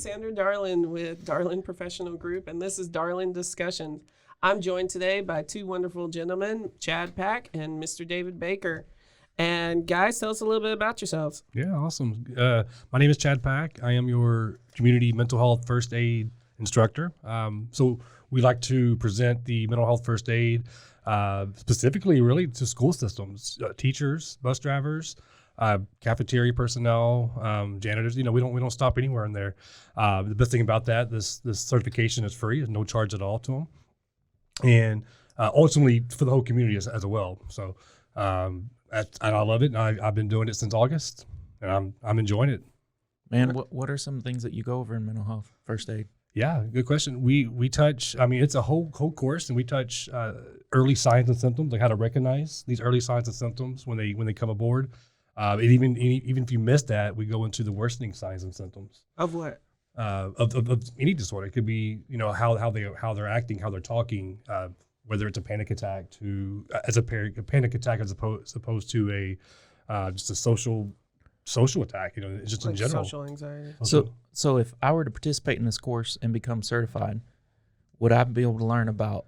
Casandra Darlin with Darlin Professional Group, and this is Darlin Discussions. I'm joined today by two wonderful gentlemen, Chad Pack and Mr. David Baker. And guys, tell us a little bit about yourselves. Yeah, awesome. My name is Chad Pack. I am your community mental health first aid instructor. So we like to present the mental health first aid specifically really to school systems, teachers, bus drivers, cafeteria personnel, janitors. We don't stop anywhere in there. The best thing about that, this certification is free. There's no charge at all to them, and ultimately for the whole community as well. So and I love it. I've been doing it since August, and I'm enjoying it. Man, what are some things that you go over in mental health first aid? Yeah, good question. We touch. I mean, it's a whole course, and we touch early signs and symptoms, like how to recognize these early signs and symptoms when they come aboard. And even if you miss that, we go into the worsening signs and symptoms Of what? Of any disorder. It could be how they're acting, how they're talking, whether it's a panic attack a panic attack as opposed to just a social attack. Just Like in general. social anxiety. So if I were to participate in this course and become certified, would I be able to learn about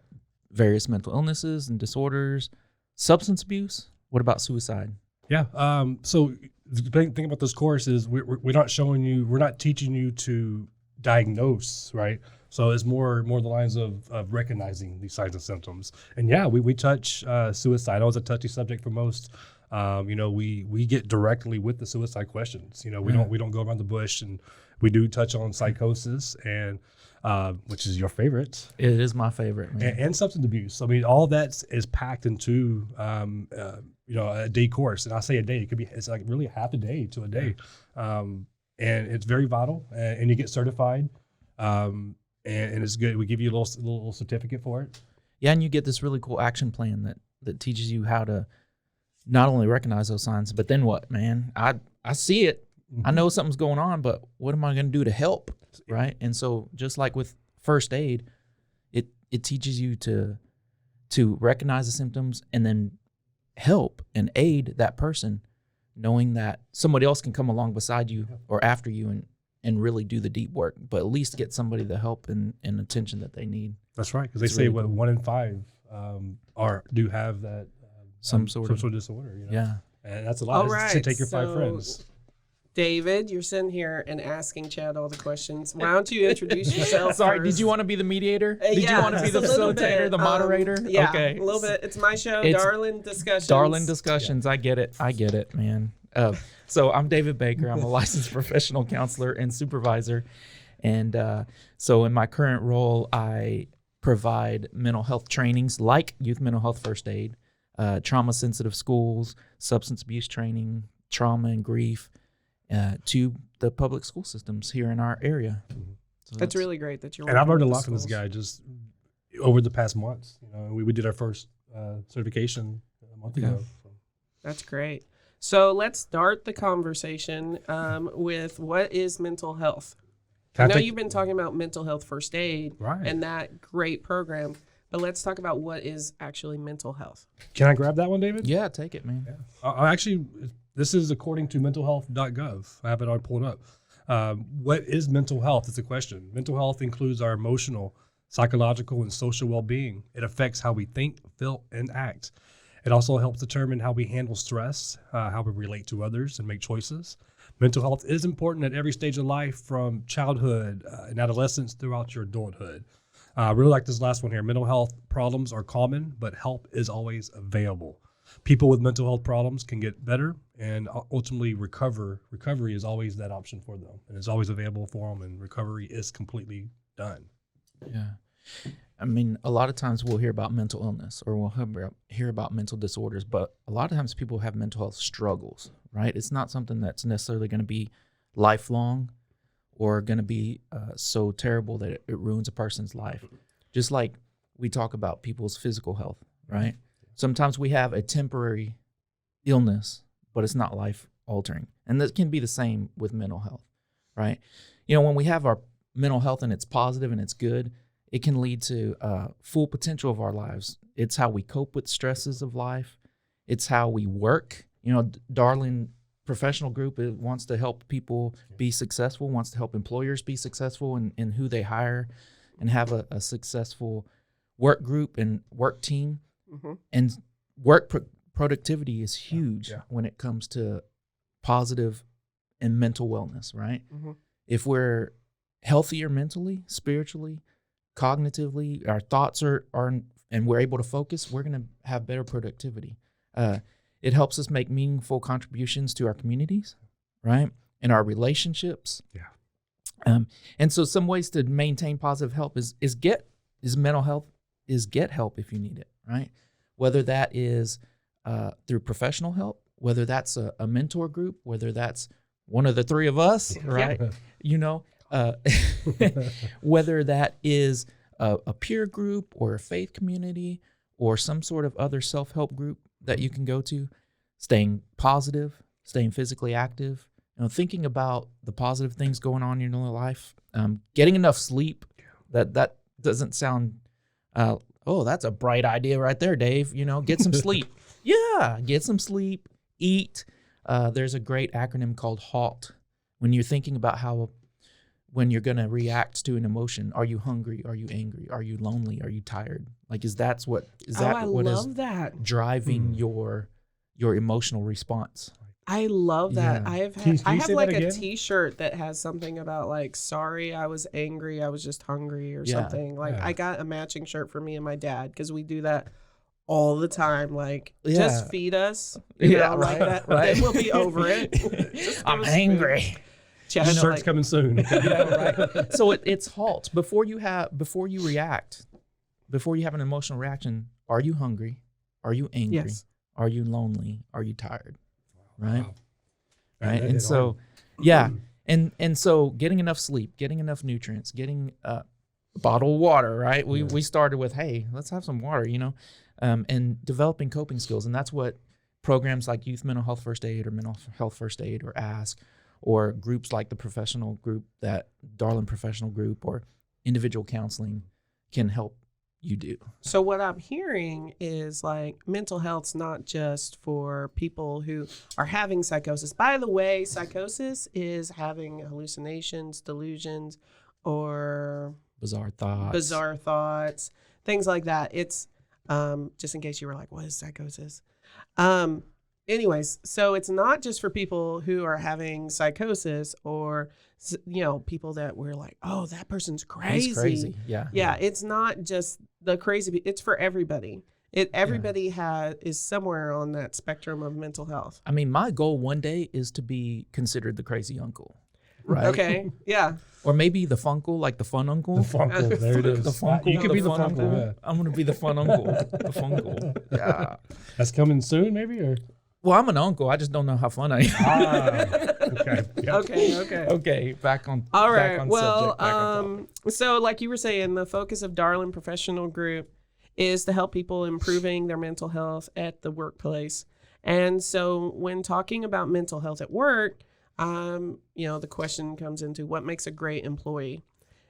various mental illnesses and disorders, substance abuse? What about suicide? Yeah. So the thing about this course is we're not teaching you to diagnose, right? So it's more the lines of recognizing these signs and symptoms. And yeah, we touch suicide. I know it's a touchy subject for most. We get directly with the suicide questions. We don't go around the bush, and we do touch on psychosis and which is your favorite. It is my favorite, man. And substance abuse. I mean, all that is packed into a day course. And I say a day, it's like really half a day to a day. And it's very vital, and you get certified. And it's good. We give you a little certificate for it. Yeah, and you get this really cool action plan that teaches you how to not only recognize those signs, but then what, man? I see it. Mm-hmm. I know something's going on, but what am I going to do to help, right? And so just like with first aid, it teaches you to recognize the symptoms and then help and aid that person, knowing that somebody else can come along beside you or after you and really do the deep work, but at least get somebody the help and attention that they need. That's right, because they say really 1 in 5 do have that some sort of disorder. Yeah, and that's a lot. All right, to take your 5 friends. David, you're sitting here and asking Chad all the questions. Why don't you introduce yourself? Sorry, first? Did you want to be the mediator? Did you want to be the facilitator, the moderator? Yeah, okay. A little bit. It's my show, It's Darlin Discussions. Darlin Discussions. Yeah. I get it, man. So I'm David Baker. I'm a licensed professional counselor and supervisor. And so in my current role, I provide mental health trainings like youth mental health first aid, trauma-sensitive schools, substance abuse training, trauma and grief, to the public school systems here in our area. So that's really great that you're. And I've learned a lot from this guy just over the past months. We did our first certification a month ago. So. That's great. So let's start the conversation with what is mental health. I know you've been talking about mental health first aid and that great program, but let's talk about what is actually mental health. Can I grab that one, David? Yeah, take it, man. Yeah. This is according to mentalhealth.gov. I have it already pulled up. What is mental health? It's a question. Mental health includes our emotional, psychological, and social well-being. It affects how we think, feel, and act. It also helps determine how we handle stress, how we relate to others, and make choices. Mental health is important at every stage of life, from childhood and adolescence throughout your adulthood. I really like this last one here. Mental health problems are common, but help is always available. People with mental health problems can get better and ultimately recover. Recovery is always that option for them, and it's always available for them, and recovery is completely done. Yeah. I mean, a lot of times we'll hear about mental illness or we'll hear about mental disorders, but a lot of times people have mental health struggles, right? It's not something that's necessarily going to be lifelong or going to be so terrible that it ruins a person's life. Just like we talk about people's physical health, right? Sometimes we have a temporary illness, but it's not life-altering. And that can be the same with mental health, right? When we have our mental health and it's positive and it's good, it can lead to full potential of our lives. It's how we cope with stresses of life. It's how we work. Darlin professional group wants to help people be successful, wants to help employers be successful in who they hire and have a successful work group and work team. Mm-hmm. And work productivity is huge when it comes to positive and mental wellness, right? Mm-hmm. If we're healthier mentally, spiritually, cognitively, our thoughts are and we're able to focus, we're going to have better productivity. It helps us make meaningful contributions to our communities, right? And our relationships. Yeah. And so some ways to maintain positive health is get help if you need it, right? Whether that is through professional help, whether that's a mentor group, whether that's one of the three of us, right? Whether that is a peer group or a faith community or some sort of other self-help group that you can go to, staying positive, staying physically active, thinking about the positive things going on in your life, getting enough sleep. That doesn't sound, that's a bright idea right there, Dave. Get some sleep. Yeah, get some sleep, eat. There's a great acronym called HALT. When you're thinking about when you're going to react to an emotion, are you hungry? Are you angry? Are you lonely? Are you tired? Like, is that what is driving your emotional response? I love that. Yeah. I have like a t-shirt that has something about like, sorry, I was angry. I was just hungry or something. Like I got a matching shirt for me and my dad because we do that all the time. Like, just feed us. You know, like that. Right. Then we'll be over it. I'm angry. Shirt's coming soon. Right. So it's HALT. Before you react, before you have an emotional reaction, are you hungry? Are you angry? Yes. Are you lonely? Are you tired? Right. Wow. Right. And so, and so getting enough sleep, getting enough nutrients, getting a bottle of water, right? We started with, hey, let's have some water, and developing coping skills. And that's what programs like Youth Mental Health First Aid or Mental Health First Aid or ASK or groups like the professional group, that Darlin Professional Group, or individual counseling can help you do. So what I'm hearing is like mental health's not just for people who are having psychosis. By the way, psychosis is having hallucinations, delusions, or bizarre thoughts, things like that. It's just in case you were like, what is psychosis? Anyways, so it's not just for people who are having psychosis or, people that we're like, oh, that person's crazy. He's crazy. Yeah. Yeah. It's not just the crazy. It's for everybody. Everybody is somewhere on that spectrum of mental health. I mean, my goal one day is to be considered the crazy uncle. Right. Okay. Yeah. Or maybe the funkle, like the fun uncle. The funkle. There it is. The funkle. You could be the fun uncle. Yeah. I'm going to be the fun uncle. The funkle. Yeah. That's coming soon, maybe, or? Well, I'm an uncle. I just don't know how fun I am. Okay. Yep. Okay. Back on. All right. Back on well, subject, so like you were saying, the focus of Darlin Professional Group is to help people improving their mental health at the workplace. And so when talking about mental health at work, the question comes into what makes a great employee.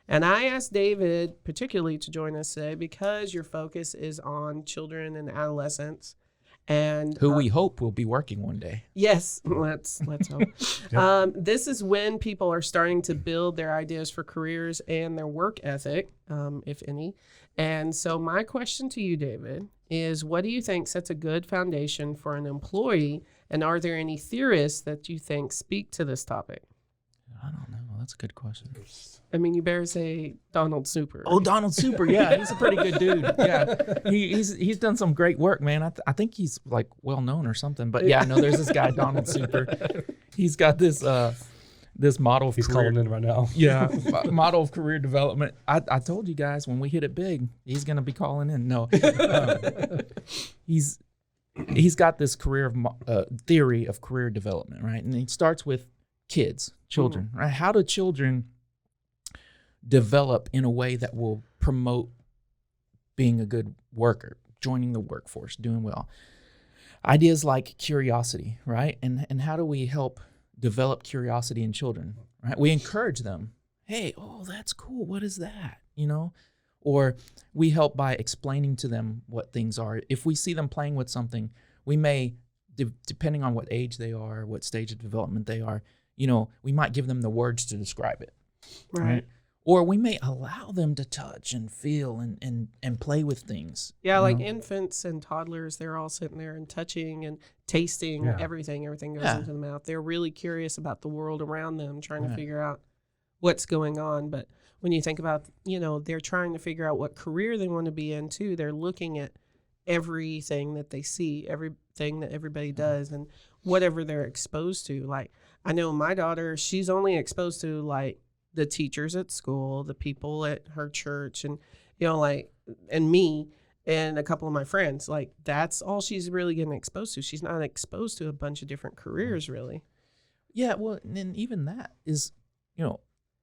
And I asked David particularly to join us today because your focus is on children and adolescents. And who we hope will be working one day. Yes, let's hope. Yep. This is when people are starting to build their ideas for careers and their work ethic, if any. And so my question to you, David, is what do you think sets a good foundation for an employee? And are there any theorists that you think speak to this topic? I don't know. That's a good question. I mean, you better say Donald Super. Oh, Donald Super. Yeah, he's a pretty good dude. Yeah, he's done some great work, man. I think he's like well known or something. But yeah, no, there's this guy Donald Super. He's got this model of he's career. Calling in right now. Yeah, model of career development. I told you guys when we hit it big, he's gonna be calling in. No, he's got this theory of career development, right? And he starts with children, right? How do children develop in a way that will promote being a good worker, joining the workforce, doing well? Ideas like curiosity, right? And how do we help develop curiosity in children, right? We encourage them. Hey, oh, that's cool. What is that? Or we help by explaining to them what things are. If we see them playing with something, we may depending on what age they are, what stage of development they are, we might give them the words to describe it. Right. Or we may allow them to touch and feel and play with things. Yeah, like infants and toddlers, they're all sitting there and touching and tasting everything. Everything goes into the mouth. They're really curious about the world around them, trying to figure out what's going on. But when you think about, they're trying to figure out what career they want to be in too. They're looking at everything that they see, everything that everybody does, and whatever they're exposed to. Like, I know my daughter, she's only exposed to like the teachers at school, the people at her church, and and me and a couple of my friends. Like, that's all she's really getting exposed to. She's not exposed to a bunch of different careers, really. Yeah, well, and even that is,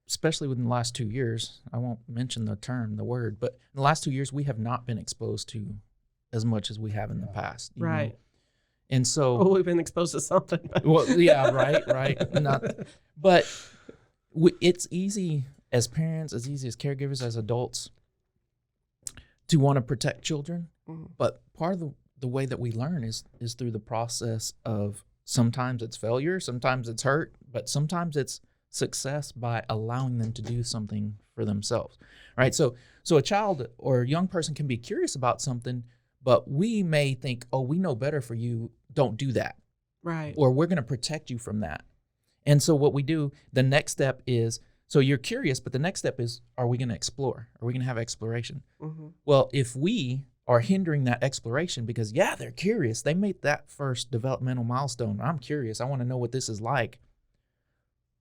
especially within the last 2 years, I won't mention the word, but in the last 2 years, we have not been exposed to as much as we have in the past. Right. And so we've been exposed to something. Well, yeah, right. But it's easy as parents, as easy as caregivers, as adults, to want to protect children. Mm-hmm. But part of the way that we learn is through the process of sometimes it's failure, sometimes it's hurt, but sometimes it's success by allowing them to do something for themselves, right? So a child or a young person can be curious about something, but we may think, oh, we know better for you, don't do that. Right. Or we're going to protect you from that. And so what we do, the next step is, so you're curious, but the next step is, are we going to explore? Are we going to have exploration? Mm-hmm. Well, if we are hindering that exploration because, they're curious, they made that first developmental milestone. I'm curious. I want to know what this is like.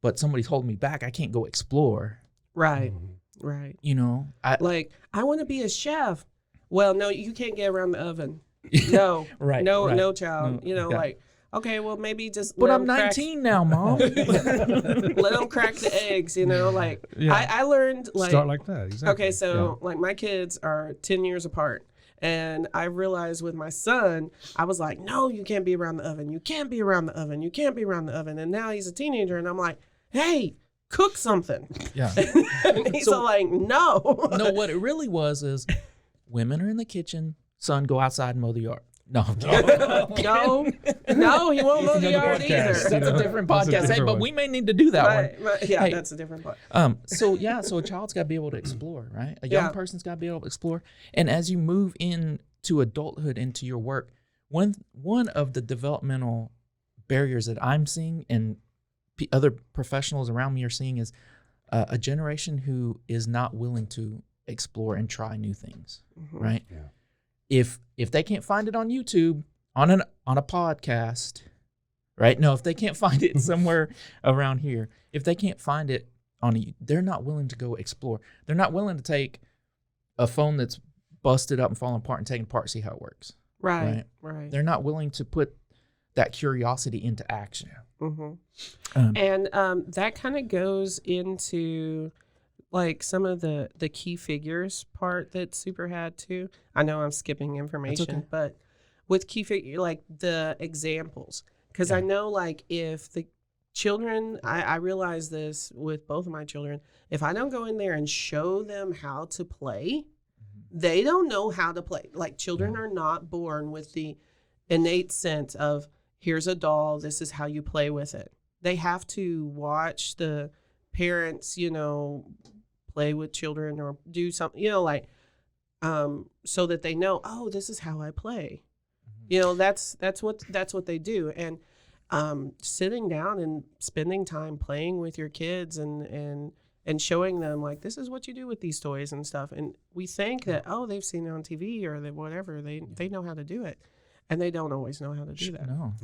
But somebody's holding me back. I can't go explore. Right. Right. I want to be a chef. Well, no, you can't get around the oven. No. Right. No, child. Okay, well, maybe just. But I'm 19 now, Mom. Let them crack the eggs. I learned start like that. Exactly. Okay, so my kids are 10 years apart, and I realized with my son, I was like, no, you can't be around the oven. You can't be around the oven. You can't be around the oven. And now he's a teenager, and I'm like, hey, cook something. Yeah. And he's all like, no. No, what it really was is women are in the kitchen, son, go outside and mow the yard. No, no, he won't mow the yard either. That's a different podcast. But we may need to do that one. Right. Yeah, that's a different part. So a child's got to be able to explore, right? A young person's got to be able to explore. And as you move into adulthood, into your work, one of the developmental barriers that I'm seeing and other professionals around me are seeing is a generation who is not willing to explore and try new things, right? Yeah. If they can't find it on YouTube, on a podcast, right? No, if they can't find it somewhere around here, if they can't find it they're not willing to go explore. They're not willing to take a phone that's busted up and falling apart and take it apart, see how it works. Right. They're not willing to put that curiosity into action. Mm-hmm. And that kind of goes into like some of the key figures part that Super had too. I know I'm skipping information, but with key figure, like the examples, because I know like if the children, I realize this with both of my children, if I don't go in there and show them how to play, they don't know how to play. Like children are not born with the innate sense of here's a doll, this is how you play with it. They have to watch the parents, play with children or do something, so that they know, oh, this is how I play. That's what they do. And sitting down and spending time playing with your kids and showing them like, this is what you do with these toys and stuff. And we think that, oh, they've seen it on TV or whatever, they know how to do it. And they don't always know how to do that. No.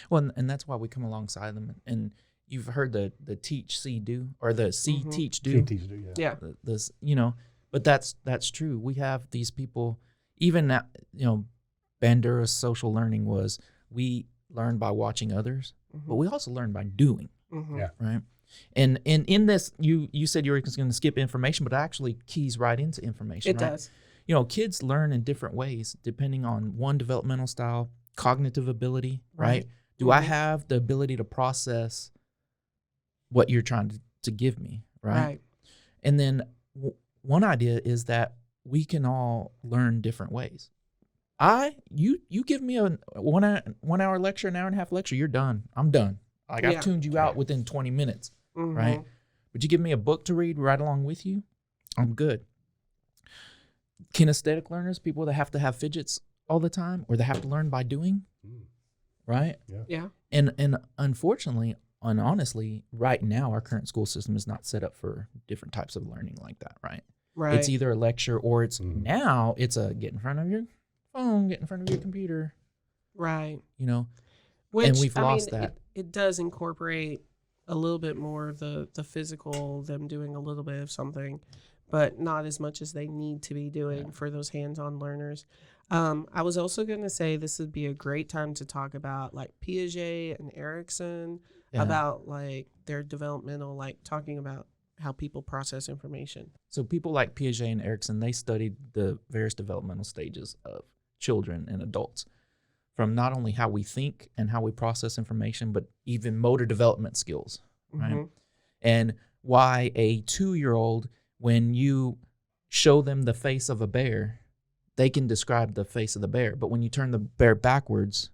Well, and that's why we come alongside them. And you've heard the teach, see, do, or the see, teach, do. See, teach, do, yeah. This, but that's true. We have these people, even that, Bandura's social learning was we learn by watching others, but we also learn by doing. Yeah. Right. And in this, you said you were going to skip information, but it actually keys right into information. It does. Kids learn in different ways depending on one developmental style, cognitive ability, right? Do I have the ability to process what you're trying to give me, right? And then one idea is that we can all learn different ways. You give me a 1 hour lecture, an hour and a half lecture, you're done. I'm done. Like I've tuned you out within 20 minutes, right? But you give me a book to read right along with you, I'm good. Kinesthetic learners, people that have to have fidgets all the time, or they have to learn by doing, right? Yeah. And unfortunately, and honestly, right now our current school system is not set up for different types of learning like that, right? Right. It's either a lecture or it's now it's a get in front of your phone, get in front of your computer, right? You know, which and we've lost that. It does incorporate a little bit more of the physical, them doing a little bit of something, but not as much as they need to be doing for those hands-on learners. I was also going to say this would be a great time to talk about like Piaget and Erikson, about like their developmental, like talking about how people process information. So people like Piaget and Erikson, they studied the various developmental stages of children and adults, from not only how we think and how we process information, but even motor development skills, right? And why a 2-year-old, when you show them the face of a bear, they can describe the face of the bear. But when you turn the bear backwards,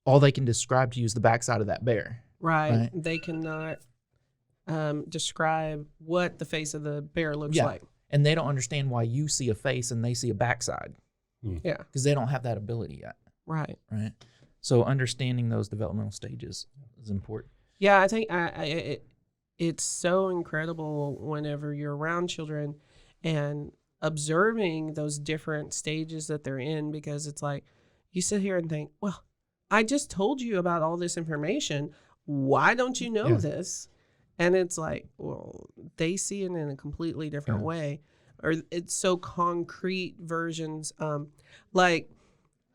all they can describe to you is the backside of that bear. Right. They cannot describe what the face of the bear looks like. And they don't understand why you see a face and they see a backside. Yeah. Because they don't have that ability yet. Right. Right. So understanding those developmental stages is important. Yeah, I think it's so incredible whenever you're around children and observing those different stages that they're in, because it's like you sit here and think, well, I just told you about all this information. Why don't you know this? And it's like, well, they see it in a completely different way, or it's so concrete versions. Like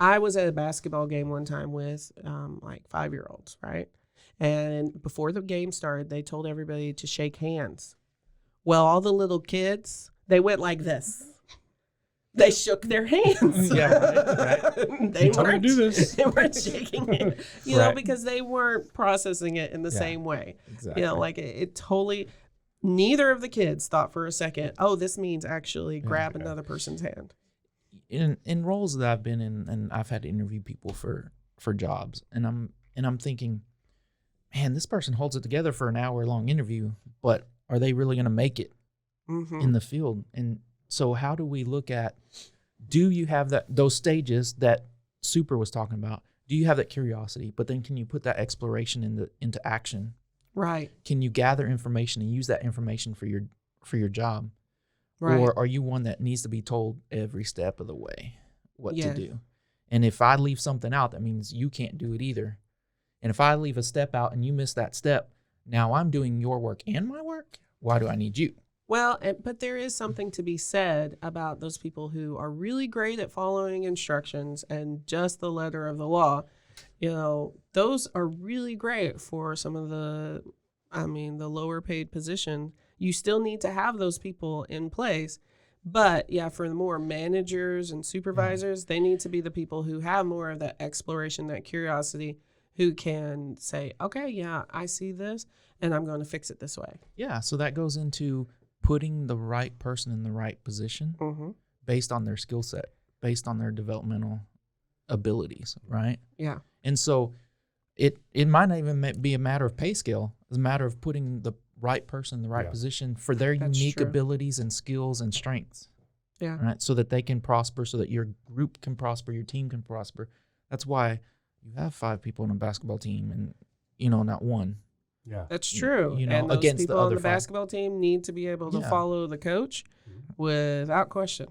I was at a basketball game one time with like 5-year-olds, right? And before the game started, they told everybody to shake hands. Well, all the little kids, they went like this. They shook their hands. Right. They weren't do this. They weren't shaking it, you know, because they weren't processing it in the same way. Exactly. You know, like it totally. Neither of the kids thought for a second, oh, this means actually grab another person's hand. In roles that I've been in, and I've had to interview people for jobs, and I'm thinking, man, this person holds it together for an hour-long interview, but are they really going to make it in the field? And so how do we look at, do you have those stages that Super was talking about? Do you have that curiosity? But then can you put that exploration into action? Right. Can you gather information and use that information for your job? Right. Or are you one that needs to be told every step of the way what to do? And if I leave something out, that means you can't do it either. And if I leave a step out and you miss that step, now I'm doing your work and my work. Why do I need you? Well, but there is something to be said about those people who are really great at following instructions and just the letter of the law. You know, those are really great for some of the lower paid position. You still need to have those people in place. But yeah, for the more managers and supervisors, they need to be the people who have more of that exploration, that curiosity, who can say, okay, yeah, I see this and I'm going to fix it this way. Yeah. So that goes into putting the right person in the right position based on their skill set, based on their developmental abilities, right? Yeah. And so it might not even be a matter of pay scale. It's a matter of putting the right person in the right position for their unique abilities and skills and strengths. Yeah. Right. So that they can prosper, so that your group can prosper, your team can prosper. That's why you have 5 people on a basketball team and, not one. Yeah. That's true. And those against people the on other the 5. basketball team need to be able to follow the coach without question.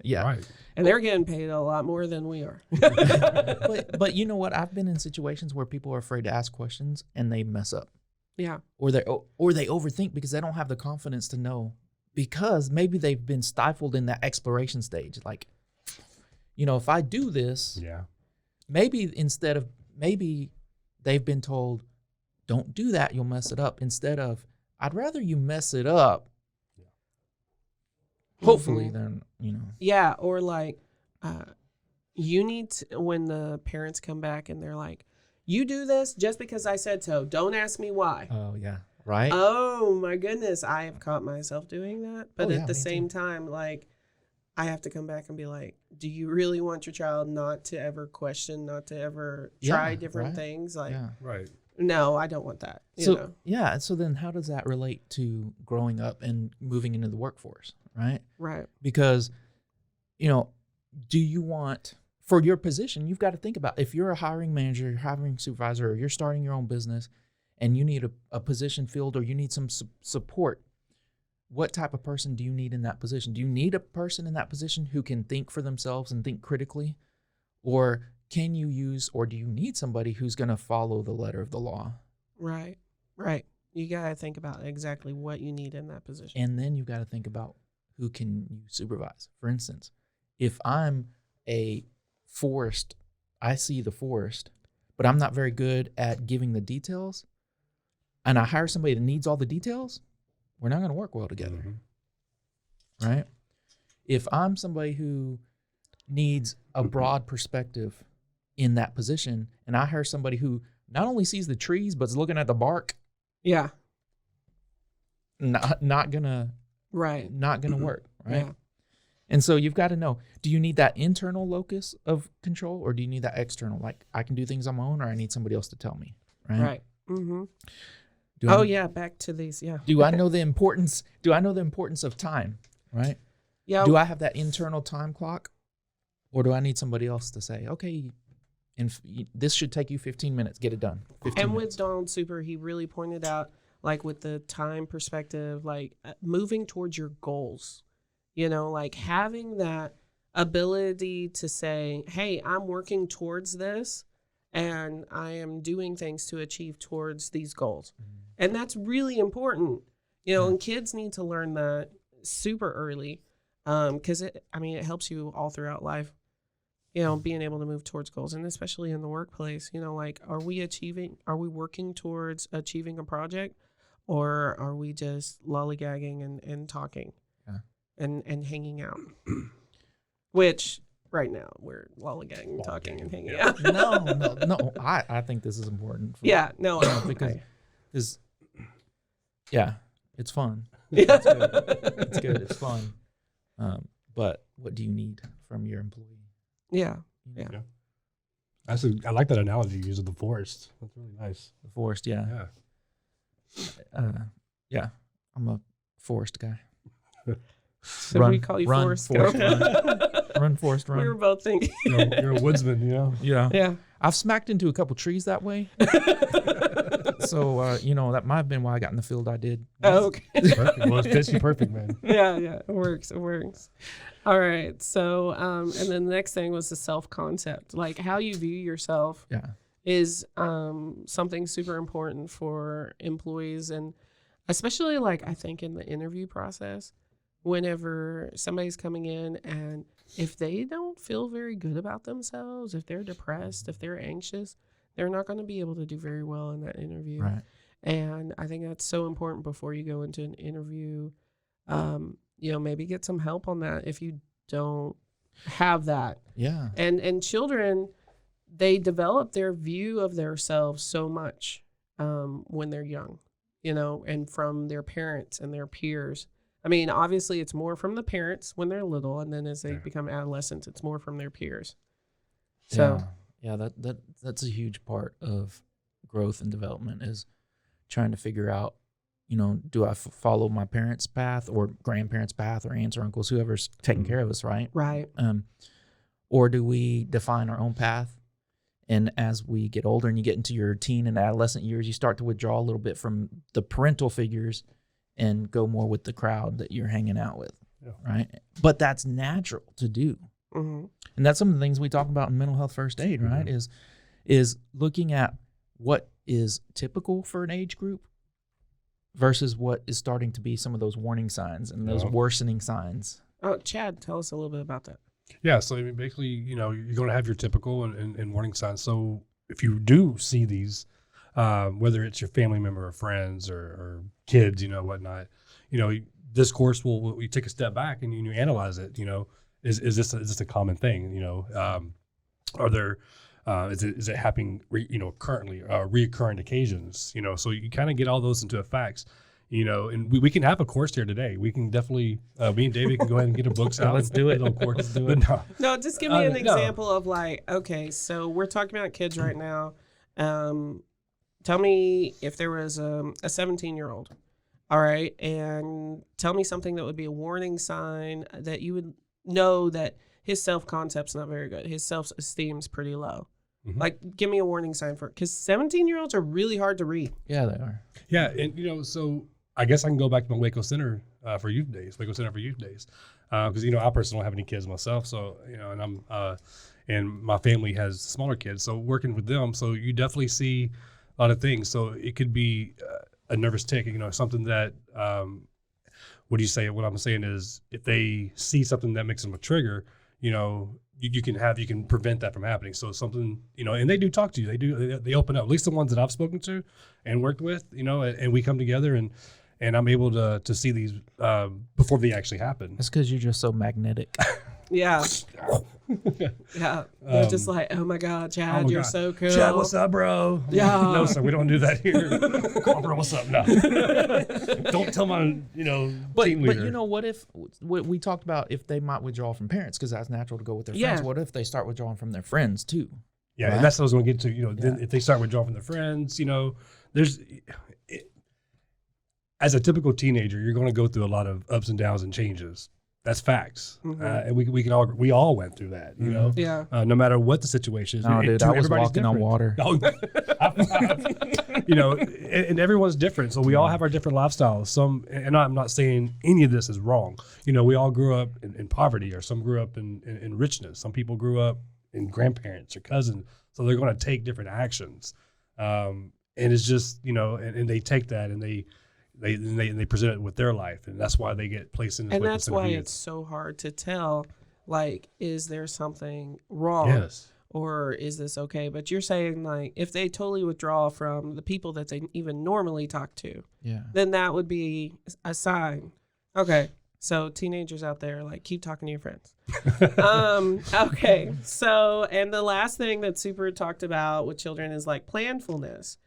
Yeah. Right. And they're getting paid a lot more than we are. But you know what? I've been in situations where people are afraid to ask questions and they mess up. Yeah. Or they overthink because they don't have the confidence to know, because maybe they've been stifled in that exploration stage. Like, if I do this, maybe they've been told, don't do that, you'll mess it up. Instead of, I'd rather you mess it up. Hopefully then, Yeah, or like you need to, when the parents come back and they're like, you do this just because I said so. Don't ask me why. Oh, yeah. Right? Oh, my goodness. I have caught myself doing that. But at the same time, like, I have to come back and be like, do you really want your child not to ever question, not to ever try different things? Like, right. No, I don't want that. So, you know? yeah. So then how does that relate to growing up and moving into the workforce, right? Right. Because, you know, do you want, for your position, you've got to think about if you're a hiring manager, you're hiring supervisor, or you're starting your own business and you need a position filled or you need some support, what type of person do you need in that position? Do you need a person in that position who can think for themselves and think critically? Or can you use, or do you need somebody who's going to follow the letter of the law? Right. Right. You got to think about exactly what you need in that position. And then you got to think about who can you supervise. For instance, if I'm a forest, I see the forest, but I'm not very good at giving the details, and I hire somebody that needs all the details, we're not going to work well together, right? If I'm somebody who needs a broad perspective in that position, and I hire somebody who not only sees the trees, but is looking at the bark, not gonna work, right? Yeah. And so you've got to know, do you need that internal locus of control, or do you need that external? Like, I can do things on my own, or I need somebody else to tell me, right? Right. Mm-hmm. Back to these. Yeah. Do I know the importance? Do I know the importance of time? Right. Yeah. Do I have that internal time clock, or do I need somebody else to say, okay, and this should take you 15 minutes, get it done. And with Donald Super, he really pointed out, like with the time perspective, like moving towards your goals. You know, like having that ability to say, hey, I'm working towards this and I am doing things to achieve towards these goals. Mm-hmm. And that's really important, you know, and kids need to learn that super early because it helps you all throughout life, you know, being able to move towards goals, and especially in the workplace, you know, like, are we working towards achieving a project, or are we just lollygagging and talking and hanging out? Which right now we're lollygagging, talking, and hanging out. No. I think this is important. Because it's fun. It's good. It's fun. But what do you need from your employee? Yeah. I like that analogy you use of the forest. That's really nice. The forest, yeah. I'm a forest guy. Should we call you Forrest? Run, Forrest, run. We were both thinking. You're a woodsman, you know? Yeah. I've smacked into a couple trees that way. So, that might have been why I got in the field I did. Oh, okay. Perfect. Well, it fits you perfect, man. Yeah. It works. All right. So, and then the next thing was the self-concept. Like, how you view yourself is something super important for employees. And especially, like, I think in the interview process, whenever somebody's coming in and if they don't feel very good about themselves, if they're depressed, if they're anxious, they're not going to be able to do very well in that interview. Right. And I think that's so important before you go into an interview. Maybe get some help on that if you don't have that. Yeah. And children, they develop their view of themselves so much when they're young, you know, and from their parents and their peers. I mean, obviously, it's more from the parents when they're little, and then as they become adolescents, it's more from their peers. So, that's a huge part of growth and development is trying to figure out, you know, do I follow my parents' path or grandparents' path or aunts or uncles, whoever's taking care of us, right? Right. Or do we define our own path? And as we get older and you get into your teen and adolescent years, you start to withdraw a little bit from the parental figures and go more with the crowd that you're hanging out with, right? But that's natural to do. Mm-hmm. And that's some of the things we talk about in mental health first aid, right? Is looking at what is typical for an age group versus what is starting to be some of those warning signs and those worsening signs. Oh, Chad, tell us a little bit about that. Yeah, so I mean, basically, you know, you're going to have your typical and warning signs. So if you do see these, whether it's your family member or friends or kids, you know, whatnot, you know, this course we take a step back and you analyze it. You know, is this a common thing? You know, are there is it happening currently reoccurring occasions? You know, so you kind of get all those into effects. and we can have a course here today. We can definitely, me and David can go ahead and get our books out. Let's do it. Let's do it. No, just give me an example of like, okay, so we're talking about kids right now. Tell me if there was a 17-year-old, all right, and tell me something that would be a warning sign that you would know that his self-concept's not very good. His self-esteem's pretty low. Mm-hmm. Like, give me a warning sign for it. Because 17-year-olds are really hard to read. Yeah, they are. Yeah, and, so I guess I can go back to my Waco Center for Youth Days, because, I personally don't have any kids myself. So, and I'm, and my family has smaller kids. So working with them, so you definitely see a lot of things. So it could be a nervous tick, something that, what I'm saying is if they see something that makes them a trigger, you can prevent that from happening. So something, and they do talk to you. They open up, at least the ones that I've spoken to and worked with, and we come together and I'm able to see these before they actually happen. That's because you're just so magnetic. Yeah. Yeah. They're just like, oh my God, Chad, you're so cool. Chad, what's up, bro? Yeah. No, sir, we don't do that here. Oh, bro, what's up? No. Don't tell my, team leader. But what if what we talked about, if they might withdraw from parents, because that's natural to go with their friends. What if they start withdrawing from their friends too? Yeah, right? And that's what I was going to get to. Then if they start withdrawing from their friends, as a typical teenager, you're going to go through a lot of ups and downs and changes. That's facts. Mm-hmm. And we all went through that, Yeah. No matter what the situation is. No, dude, I was walking on water. And everyone's different. So we all have our different lifestyles. And I'm not saying any of this is wrong. We all grew up in poverty, or some grew up in richness. Some people grew up in grandparents or cousins. So they're going to take different actions. And it's just, and they take that and they present it with their life, and that's why they get placed in this. And that's why it's so hard to tell, like, is there something wrong? Yes. Or is this okay? But you're saying, like, if they totally withdraw from the people that they even normally talk to, then that would be a sign. Okay. So teenagers out there, like, keep talking to your friends. Okay. So, and the last thing that Super talked about with children is like planfulness.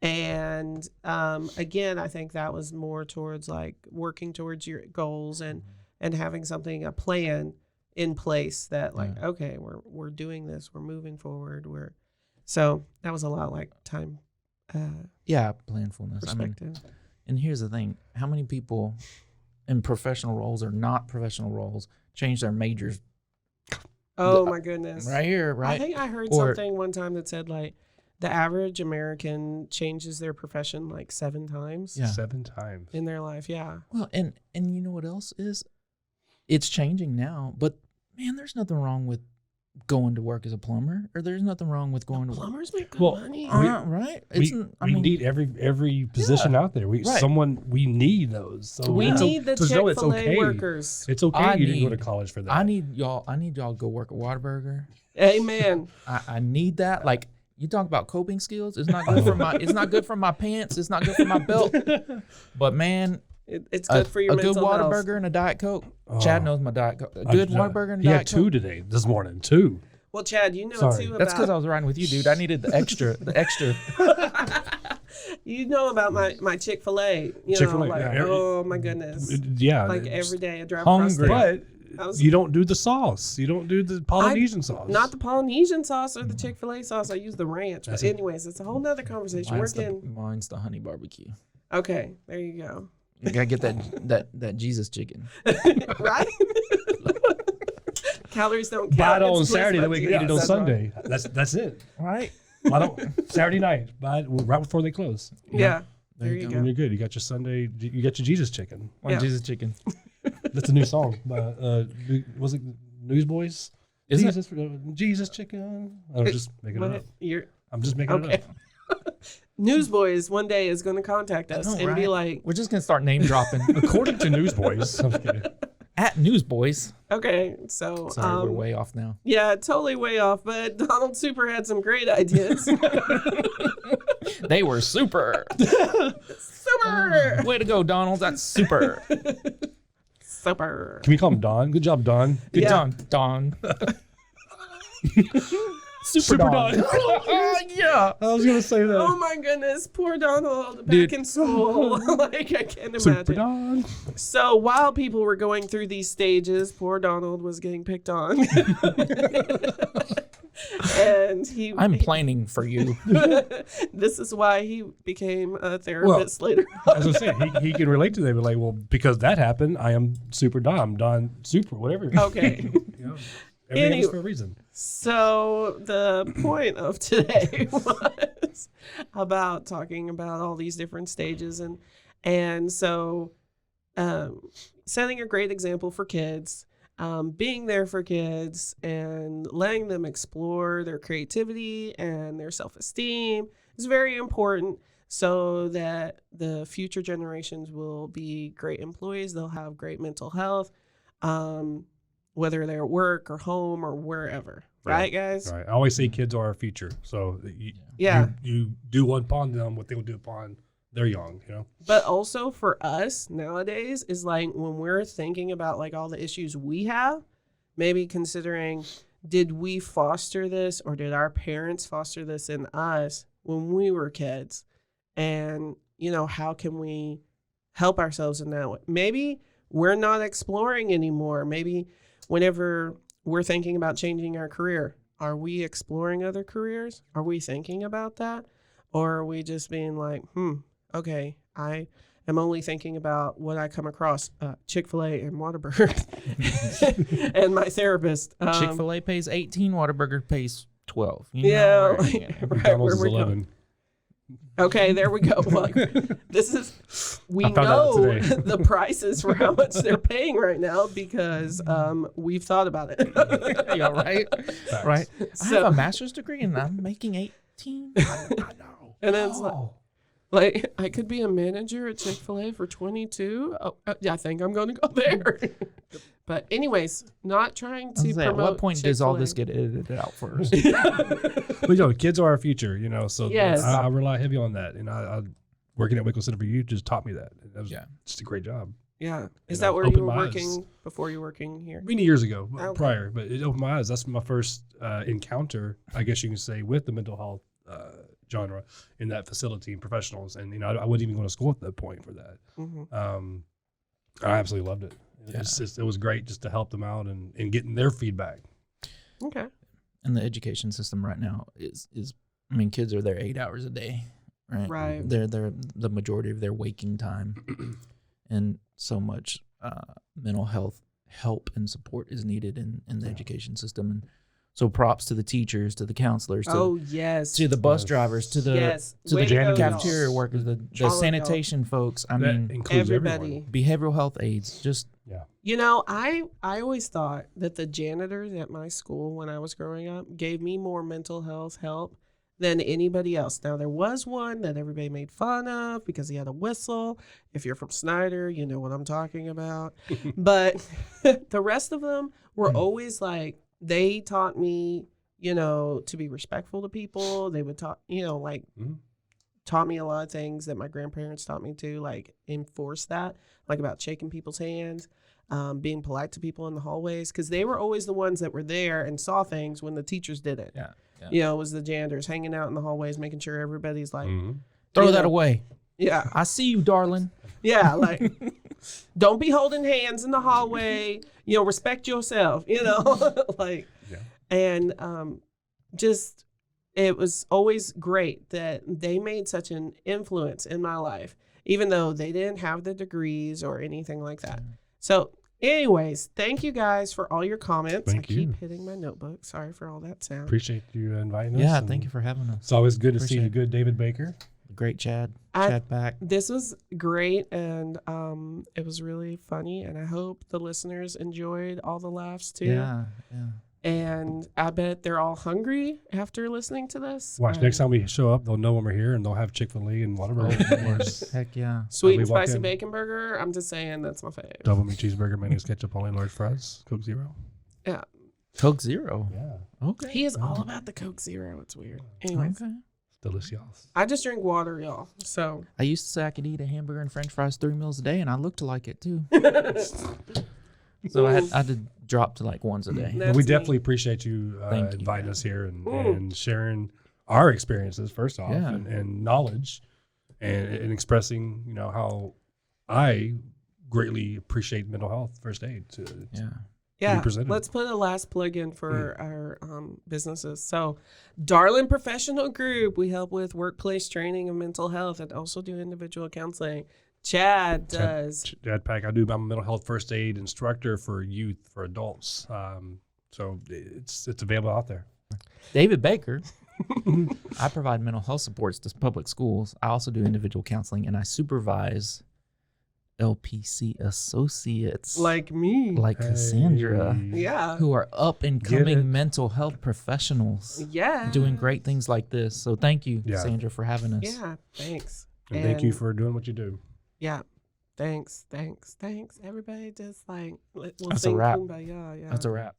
And again, I think that was more towards like working towards your goals and having a plan in place that like, okay, we're doing this, we're moving forward. So that was a lot like time. Planfulness. Perspective. And here's the thing: how many people in professional roles or not professional roles change their majors? Oh my goodness! Right here, right? I think I heard something one time that said like, the average American changes their profession like 7 times. Yeah. 7 times. In their life, yeah. Well, and you know what else is? It's changing now, but man, there's nothing wrong with going to work as a plumber, or there's nothing wrong with going to plumbers make good money. Right? We need every position out there. We need those. So we need the Chick-fil-A workers. It's okay you didn't go to college for that. I need y'all to go work at Whataburger. Amen. I need that. Like, you talk about coping skills. It's not good for my pants. It's not good for my belt. But man, it's good for your mental health. A good Whataburger and a Diet Coke. Chad knows my Diet Coke. A good Whataburger and a Diet Coke. He had 2 today, this morning, 2. Well, Chad, too about... That's because I was riding with you, dude. I needed the extra. You know about my Chick-fil-A. Chick-fil-A, oh my goodness. Yeah. Like every day I drive across there. But you don't do the sauce. You don't do the Polynesian sauce. Not the Polynesian sauce or the Chick-fil-A sauce. I use the ranch. But anyways, it's a whole nother conversation. Mine's the honey barbecue. Okay, there you go. You gotta get that Jesus chicken. Right? Calories don't count. Buy it on Saturday, then we can eat it on Sunday. Right. That's it. Right? Saturday night, right before they close. Yeah. There you go. And you're good. You got your Sunday. You got your Jesus chicken. Jesus chicken. That's a new song. Was it Newsboys? Jesus chicken. I'm just making it up. I'm just making it up. Newsboys one day is going to contact us and be like, we're just going to start name dropping. According to Newsboys. I'm just kidding. At Newsboys. Okay, so sorry, we're way off now. Yeah, totally way off. But Donald Super had some great ideas. They were super. Super. Way to go, Donald. That's super. Super. Can we call him Don? Good job, Don. Good job, Don. Super Don. Yeah. Yeah. I was gonna say that. Oh my goodness, poor Donald back in school. Like I can't Super imagine. Don. So while people were going through these stages, poor Donald was getting picked on. And I'm planning for you. this is why he became a therapist later on. As I said, he can relate to them. Like, well, because that happened, I am Super Don Super, whatever. Okay. Everything is for a reason. So the point of today was about talking about all these different stages and so setting a great example for kids, being there for kids and letting them explore their creativity and their self-esteem is very important so that the future generations will be great employees. They'll have great mental health. Whether they're at work or home or wherever. Right, guys? Right. I always say kids are our future. So you do upon them what they will do upon their young, you know? But also for us nowadays is like when we're thinking about like all the issues we have, maybe considering did we foster this or did our parents foster this in us when we were kids? And, you know, how can we help ourselves in that way? Maybe we're not exploring anymore. Maybe whenever we're thinking about changing our career, are we exploring other careers? Are we thinking about that? Or are we just being like, okay, I am only thinking about what I come across, Chick-fil-A and Whataburger and my therapist. Chick-fil-A pays 18, Whataburger pays 12. You know, right, McDonald's is 11. Okay, there we go. Like, this is, we know the prices for how much they're paying right now because we've thought about it. Yeah, right? Facts. Right. So, I have a master's degree and I'm making 18. I know. And then it's like, I could be a manager at Chick-fil-A for 22. Oh, yeah, I think I'm going to go there. But anyways, not trying to promote at what point Chick-fil-A. does all this get edited out first? But you know, kids are our future, you know, so yes. I rely heavy on that. And I working at Waco Center for Youth just taught me that. That was just a great job. Yeah. Is that where you were working before you were working here? Many years ago, prior, but it opened my eyes. That's my first encounter, I guess you can say, with the mental health genre in that facility and professionals. And, you know, I wasn't even going to school at that point for that. Mm-hmm. I absolutely loved it. It was great just to help them out and getting their feedback. Okay. And the education system right now is I mean, kids are there 8 hours a day, right? Right. They're the majority of their waking time, and so much mental health help and support is needed in the education system. And so props to the teachers, to the counselors, to the bus drivers, to the cafeteria workers, the sanitation folks. I mean, everybody. Behavioral health aides. Just You know, I always thought that the janitors at my school when I was growing up gave me more mental health help than anybody else. Now, there was one that everybody made fun of because he had a whistle. If you're from Snyder, you know what I'm talking about. But the rest of them were always like, they taught me, you know, to be respectful to people. They would talk, you know, like taught me a lot of things that my grandparents taught me to, like enforce that, like about shaking people's hands, being polite to people in the hallways, because they were always the ones that were there and saw things when the teachers didn't. Yeah. You know, it was the janitors hanging out in the hallways, making sure everybody's like, throw that away. Yeah. I see you, darling. Yeah, like, don't be holding hands in the hallway. You know, respect yourself, you know, like, and just, it was always great that they made such an influence in my life, even though they didn't have the degrees or anything like that. So anyways, thank you guys for all your comments. Thank you. Keep hitting my notebook. Sorry for all that sound. Appreciate you inviting us. Yeah, thank you for having us. It's always good to see you, good David Baker. Great Chad back. This was great, and it was really funny, and I hope the listeners enjoyed all the laughs too. Yeah. And I bet they're all hungry after listening to this. Watch, next time we show up, they'll know when we're here, and they'll have Chick-fil-A and Whataburger. Heck yeah. Sweet and spicy bacon burger. I'm just saying, that's my fave. Double meat cheeseburger, mayonnaise, ketchup, only large fries, Coke Zero. Yeah. Coke Zero? Yeah. Okay. He is all about the Coke Zero. It's weird. Anyways. Okay. Delicious. I just drink water, y'all. So I used to say I could eat a hamburger and french fries 3 meals a day, and I looked like it too. So I had to drop to like once a day. We definitely appreciate you inviting us here and sharing our experiences first off, Yeah. and knowledge, and expressing, you know, how I greatly appreciate mental health first aid to Yeah, be presented. let's put a last plug in for our businesses. So, Darlin Professional Group, we help with workplace training of mental health and also do individual counseling. Chad does. Chad Pack, I do my mental health first aid instructor for youth, for adults. So it's available out there. David Baker, I provide mental health supports to public schools. I also do individual counseling, and I supervise LPC-Associates. Like me. Like Cassandra. Yeah. Who are up and coming mental health professionals. Yeah. Doing great things like this. So thank you, Cassandra, for having us. Yeah, thanks. And thank you for doing what you do. Yeah. Thanks. Everybody just like, we'll That's sing a wrap. Kumbaya. Yeah. That's a wrap.